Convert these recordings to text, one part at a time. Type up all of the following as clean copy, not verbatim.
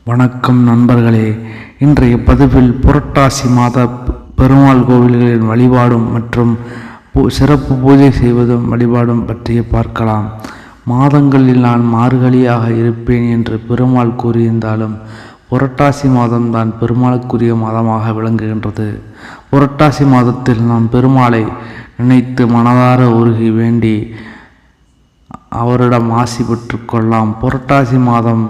வணக்கம் நண்பர்களே. இன்றைய பதிவில் புரட்டாசி மாத பெருமாள் கோவில்களின் வழிபாடும் மற்றும் சிறப்பு பூஜை செய்வதும் வழிபாடும் பற்றி பார்க்கலாம். மாதங்களில் நான் மார்கழியாக இருப்பேன் என்று பெருமாள் கூறியிருந்தாலும் புரட்டாசி மாதம்தான் பெருமாளுக்குரிய மாதமாக விளங்குகின்றது. புரட்டாசி மாதத்தில் நாம் பெருமாளை நினைத்து மனதார உருகி வேண்டி அவரிடம் ஆசி பெற்று கொள்ளலாம். புரட்டாசி மாதம்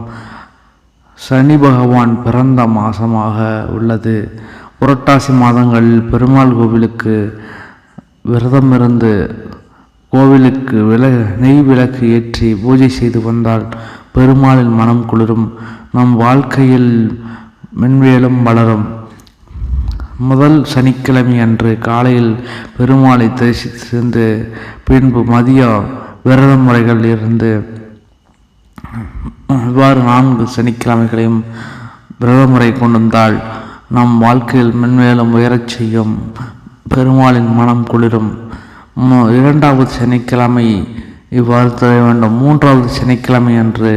சனி பகவான் பிறந்த மாதமாக உள்ளது. புரட்டாசி மாதங்களில் பெருமாள் கோவிலுக்கு விரதமிருந்து கோவிலுக்கு நெய் விளக்கு ஏற்றி பூஜை செய்து வந்தால் பெருமாளின் மனம் குளிரும், நம் வாழ்க்கையில் மென்மேலும் வளரும். முதல் சனிக்கிழமை அன்று காலையில் பெருமாளை தரிசித்து பின்பு மதிய விரத முறைகள் இருந்து இவ்வாறு 4 சனிக்கிழமைகளையும் விரதமுறை கொண்டிருந்தால் நம் வாழ்க்கையில் மென்மேலும் உயரச் செய்யும், பெருமாளின் மனம் குளிரும். 2வது சனிக்கிழமை இவ்வாறு செய்ய வேண்டும். 3வது சனிக்கிழமை அன்று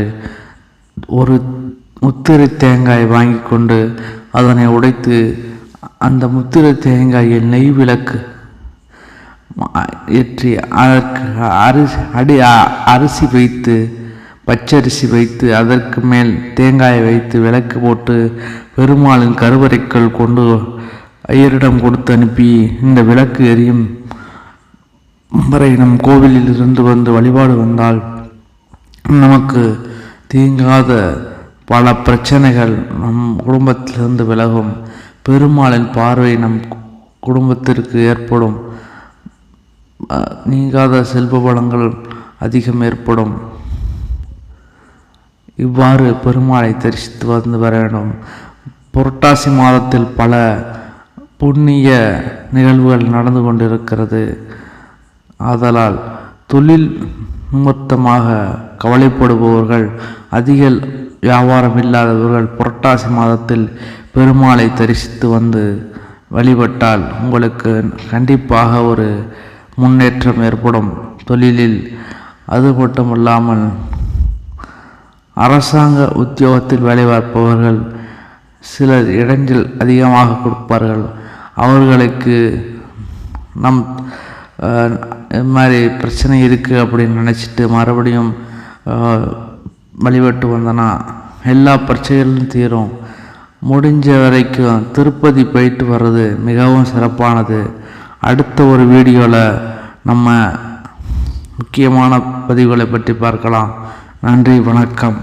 ஒரு முத்திரை தேங்காய் வாங்கி கொண்டு அதனை உடைத்து அந்த முத்திரை தேங்காயில் நெய் விளக்கு ஏற்றி அதற்கு அரிசி வைத்து பச்சரிசி வைத்து அதற்கு மேல் தேங்காயை வைத்து விளக்கு போட்டு பெருமாளின் கருவறைக்குள் கொண்டு ஐயரிடம் கொடுத்து அனுப்பி இந்த விளக்கு எரியும் வரை நம் கோவிலில் இருந்து வந்து வழிபாடு வந்தால் நமக்கு தீங்காத பல பிரச்சனைகள் நம் குடும்பத்திலிருந்து விலகும். பெருமாளின் பார்வை நம் குடும்பத்திற்கு ஏற்படும், நீங்காத செல்வ வளங்கள் அதிகம் ஏற்படும். இவ்வாறு பெருமாளை தரிசித்து வந்து வர வேண்டும். புரட்டாசி மாதத்தில் பல புண்ணிய நிகழ்வுகள் நடந்து கொண்டிருக்கிறது. ஆதலால் தொழில் நிமித்தமாக கவலைப்படுபவர்கள், அதிக வியாபாரம் இல்லாதவர்கள் புரட்டாசி மாதத்தில் பெருமாளை தரிசித்து வந்து வழிபட்டால் உங்களுக்கு கண்டிப்பாக ஒரு முன்னேற்றம் ஏற்படும் தொழிலில். அது மட்டுமல்லாமல் அரசாங்க உத்தியோகத்தில் வேலை பார்ப்பவர்கள் சிலர் இடைஞ்சல் அதிகமாக கொடுப்பார்கள். அவர்களுக்கு நம் இது மாதிரி பிரச்சனை இருக்குது அப்படின்னு நினச்சிட்டு மறுபடியும் வழிபட்டு வந்தோன்னா எல்லா பிரச்சனைகளும் தீரும். முடிஞ்ச வரைக்கும் திருப்பதி போயிட்டு வர்றது மிகவும் சிறப்பானது. அடுத்த ஒரு வீடியோவில் நம்ம முக்கியமான பதிவுகளை பற்றி பார்க்கலாம். நன்றி, வணக்கம்.